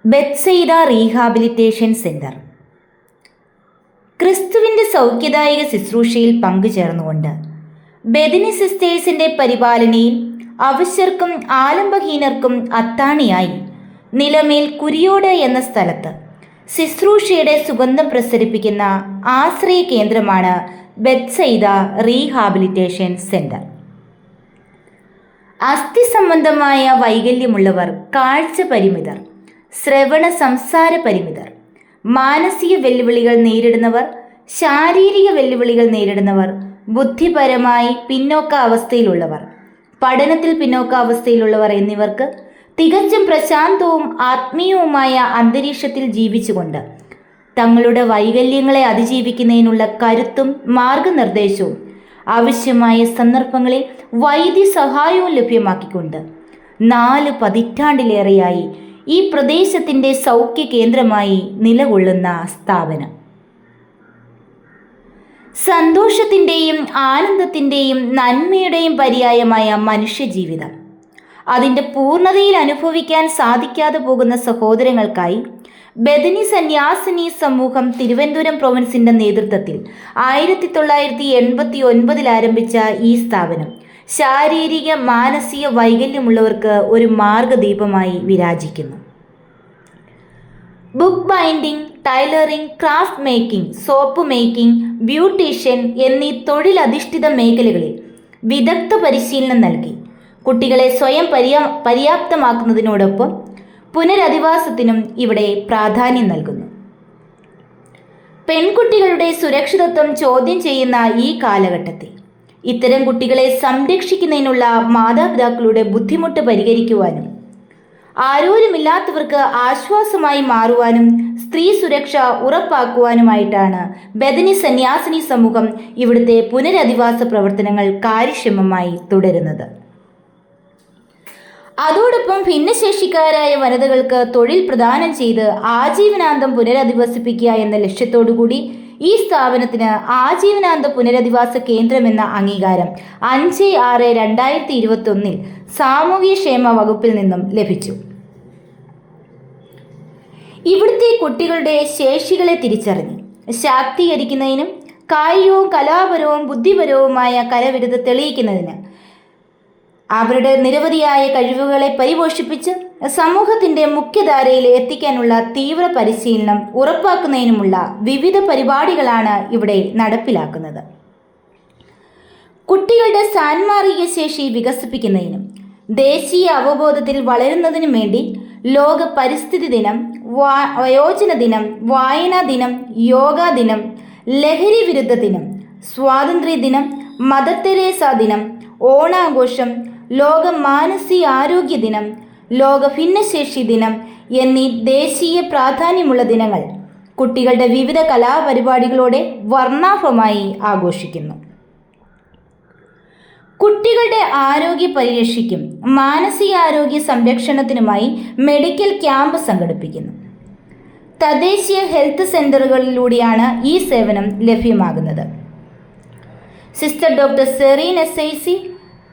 Bethsaida rehabilitation centre ക്രിസ്തുവിൻ്റെ സൗഖ്യദായക ശുശ്രൂഷയിൽ പങ്കുചേർന്നുകൊണ്ട് Bethany സിസ്റ്റേഴ്സിൻ്റെ പരിപാലനയിൽ അവശർക്കും ആലംബഹീനർക്കും അത്താണിയായി Nilamel Kuriyode എന്ന സ്ഥലത്ത് ശുശ്രൂഷയുടെ സുഗന്ധം പ്രസരിപ്പിക്കുന്ന ആശ്രയ കേന്ദ്രമാണ് ബെത്സൈദ റീഹാബിലിറ്റേഷൻ സെന്റർ. അസ്ഥി സംബന്ധമായ വൈകല്യമുള്ളവർ, കാഴ്ച പരിമിതർ, ശ്രവണ സംസാര പരിമിതർ, മാനസിക വെല്ലുവിളികൾ നേരിടുന്നവർ, ശാരീരിക വെല്ലുവിളികൾ നേരിടുന്നവർ, ബുദ്ധിപരമായി പിന്നോക്ക അവസ്ഥയിലുള്ളവർ, പഠനത്തിൽ പിന്നോക്ക അവസ്ഥയിലുള്ളവർ എന്നിവർക്ക് തികച്ചും പ്രശാന്തവും ആത്മീയവുമായ അന്തരീക്ഷത്തിൽ ജീവിച്ചുകൊണ്ട് തങ്ങളുടെ വൈകല്യങ്ങളെ അതിജീവിക്കുന്നതിനുള്ള കരുത്തും മാർഗനിർദ്ദേശവും ആവശ്യമായ സന്ദർഭങ്ങളിൽ വൈദ്യസഹായവും ലഭ്യമാക്കിക്കൊണ്ട് 4 പതിറ്റാണ്ടിലേറെയായി ഈ പ്രദേശത്തിൻ്റെ സൗഖ്യ കേന്ദ്രമായി നിലകൊള്ളുന്ന സ്ഥാപനം. സന്തോഷത്തിൻ്റെയും ആനന്ദത്തിൻ്റെയും നന്മയുടെയും പര്യായമായ മനുഷ്യജീവിതം അതിൻ്റെ പൂർണ്ണതയിൽ അനുഭവിക്കാൻ സാധിക്കാതെ പോകുന്ന സഹോദരങ്ങൾക്കായി ബെഥനി സന്യാസിനി സമൂഹം തിരുവനന്തപുരം പ്രൊവിൻസിൻ്റെ നേതൃത്വത്തിൽ 1989 ആരംഭിച്ച ഈ സ്ഥാപനം ശാരീരിക മാനസിക വൈകല്യമുള്ളവർക്ക് ഒരു മാർഗദീപമായി വിരാജിക്കുന്നു. Book binding, tailoring, craft making, soap making, beautician എന്നീ തൊഴിലധിഷ്ഠിത മേഖലകളിൽ വിദഗ്ധ പരിശീലനം നൽകി കുട്ടികളെ സ്വയം പര്യാപ്തമാക്കുന്നതിനോടൊപ്പം പുനരധിവാസത്തിനും ഇവിടെ പ്രാധാന്യം നൽകുന്നു. പെൺകുട്ടികളുടെ സുരക്ഷിതത്വം ചോദ്യം ചെയ്യുന്ന ഈ കാലഘട്ടത്തിൽ ഇത്തരം കുട്ടികളെ സംരക്ഷിക്കുന്നതിനുള്ള മാതാപിതാക്കളുടെ ബുദ്ധിമുട്ട് പരിഹരിക്കുവാനും ആരോരുമില്ലാത്തവർക്ക് ആശ്വാസമായി മാറുവാനും സ്ത്രീ സുരക്ഷ ഉറപ്പാക്കുവാനുമായിട്ടാണ് ബെഥനി സന്യാസിനി സമൂഹം ഇവിടുത്തെ പുനരധിവാസ പ്രവർത്തനങ്ങൾ കാര്യക്ഷമമായി തുടരുന്നത്. അതോടൊപ്പം ഭിന്നശേഷിക്കാരായ വനിതകൾക്ക് തൊഴിൽ പ്രദാനം ചെയ്ത് ആജീവനാന്തം പുനരധിവസിപ്പിക്കുക എന്ന ലക്ഷ്യത്തോടുകൂടി ഈ സ്ഥാപനത്തിന് ആജീവനാന്ത പുനരധിവാസ കേന്ദ്രമെന്ന അംഗീകാരം 5/6/2021 സാമൂഹ്യക്ഷേമ വകുപ്പിൽ നിന്നും ലഭിച്ചു. ഇവിടുത്തെ കുട്ടികളുടെ ശേഷികളെ തിരിച്ചറിഞ്ഞ് ശാക്തീകരിക്കുന്നതിനും കായികവും കലാപരവും ബുദ്ധിപരവുമായ കരവിരുത് തെളിയിക്കുന്നതിന് അവരുടെ നിരവധിയായ കഴിവുകളെ പരിപോഷിപ്പിച്ച് സമൂഹത്തിൻ്റെ മുഖ്യധാരയിൽ എത്തിക്കാനുള്ള തീവ്ര പരിശീലനം ഉറപ്പാക്കുന്നതിനുമുള്ള വിവിധ പരിപാടികളാണ് ഇവിടെ നടപ്പിലാക്കുന്നത്. കുട്ടികളുടെ സാൻമാർഗിക ശേഷി വികസിപ്പിക്കുന്നതിനും ദേശീയ അവബോധത്തിൽ വളരുന്നതിനും വേണ്ടി ലോക പരിസ്ഥിതി ദിനം, വയോജന ദിനം, വായനാ ദിനം, യോഗാ ദിനം, ലഹരി വിരുദ്ധ ദിനം, സ്വാതന്ത്ര്യ ദിനം, മദർ തെരേസ ദിനം, ഓണാഘോഷം, ലോക മാനസിക ആരോഗ്യ ദിനം, ലോക ഭിന്നശേഷി ദിനം എന്നീ ദേശീയ പ്രാധാന്യമുള്ള ദിനങ്ങൾ കുട്ടികളുടെ വിവിധ കലാപരിപാടികളോടെ വർണ്ണാഭമായി ആഘോഷിക്കുന്നു. കുട്ടികളുടെ ആരോഗ്യ പരിരക്ഷയ്ക്കും മാനസികാരോഗ്യ സംരക്ഷണത്തിനുമായി മെഡിക്കൽ ക്യാമ്പ് സംഘടിപ്പിക്കുന്നു. തദ്ദേശീയ ഹെൽത്ത് സെൻ്ററുകളിലൂടെയാണ് ഈ സേവനം ലഭ്യമാകുന്നത്. Sister doctor Serene SIC,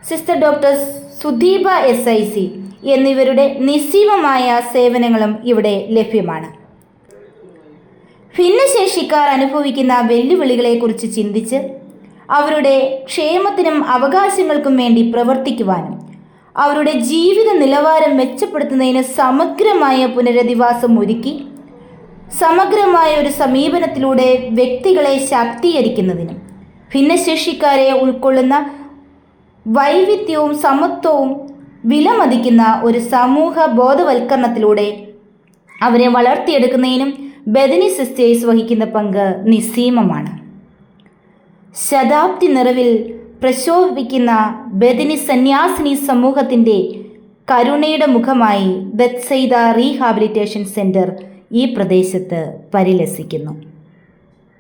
sister doctor Sudeepa SIC എന്നിവരുടെ നിസ്സീമമായ സേവനങ്ങളും ഇവിടെ ലഭ്യമാണ്. ഭിന്നശേഷിക്കാർ അനുഭവിക്കുന്ന വെല്ലുവിളികളെക്കുറിച്ച് ചിന്തിച്ച് അവരുടെ ക്ഷേമത്തിനും അവകാശങ്ങൾക്കും വേണ്ടി പ്രവർത്തിക്കുവാനും അവരുടെ ജീവിത നിലവാരം മെച്ചപ്പെടുത്തുന്നതിന് സമഗ്രമായ പുനരധിവാസം ഒരുക്കി സമഗ്രമായ ഒരു സമീപനത്തിലൂടെ വ്യക്തികളെ ശാക്തീകരിക്കുന്നതിനും ഭിന്നശേഷിക്കാരെ ഉൾക്കൊള്ളുന്ന വൈവിധ്യവും സമത്വവും വിലമതിക്കുന്ന ഒരു സമൂഹ ബോധവൽക്കരണത്തിലൂടെ അവരെ വളർത്തിയെടുക്കുന്നതിനും ബെഥനി സിസ്റ്റേഴ്സ് വഹിക്കുന്ന പങ്ക് നിസ്സീമമാണ്. ശതാബ്ദി നിറവിൽ പ്രശോഭിക്കുന്ന ബെഥനി സന്യാസിനി സമൂഹത്തിൻ്റെ കരുണയുടെ മുഖമായി ബെത്സൈദ റീഹാബിലിറ്റേഷൻ സെന്റർ ഈ പ്രദേശത്ത് പരിലസിക്കുന്നു.